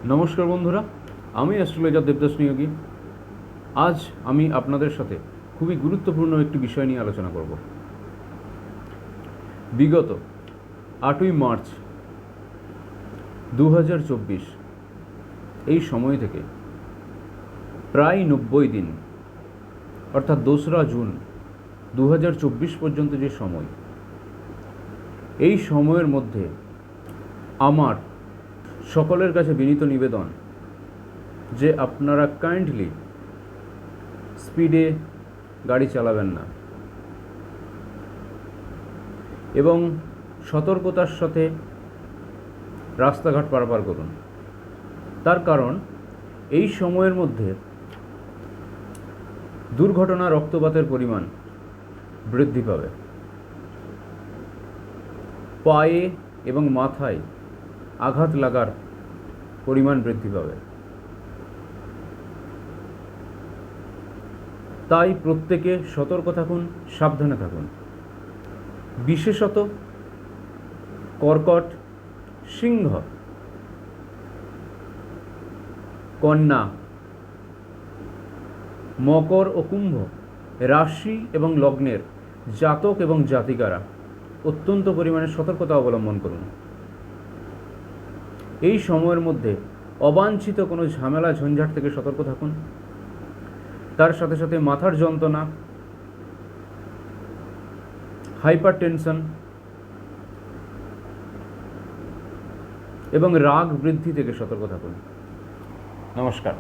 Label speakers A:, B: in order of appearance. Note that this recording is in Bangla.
A: নমস্কার বন্ধুরা, আমি অ্যাস্ট্রোলজার দেবদাস নিয়োগী। আজ আমি আপনাদের সাথে খুবই গুরুত্বপূর্ণ একটি বিষয় নিয়ে আলোচনা করব। বিগত 8ই মার্চ 2024 এই সময় থেকে প্রায় 90 দিন, অর্থাৎ 2রা জুন 2024 পর্যন্ত যে সময়, এই সময়ের মধ্যে আমার সকলের কাছে বিনীত নিবেদন যে আপনারা কাইন্ডলি স্পিডে গাড়ি চালাবেন না এবং সতর্কতার সাথে রাস্তাঘাট পারাপার করুন। তার কারণ এই সময়ের মধ্যে দুর্ঘটনা, রক্তপাতের পরিমাণ বৃদ্ধি পাবে। পায়ে এবং মাথায় আঘাত লাগার পরিমাণ বৃদ্ধি পাবে। তাই প্রত্যেকে সতর্ক থাকুন, সাবধানে থাকুন। বিশেষত কর্কট, সিংহ, কন্যা, মকর ও কুম্ভ রাশি এবং লগ্নের জাতক এবং জাতিকারা অত্যন্ত পরিমাণে সতর্কতা অবলম্বন করুন। এই সময়ের মধ্যে অবাঞ্ছিত কোনো ঝামেলা ঝঞ্ঝাট থেকে সতর্ক থাকুন। তার সাথে সাথে মাথার যন্ত্রণা, হাইপার টেনশন এবং রাগ বৃদ্ধি থেকে সতর্ক থাকুন। নমস্কার।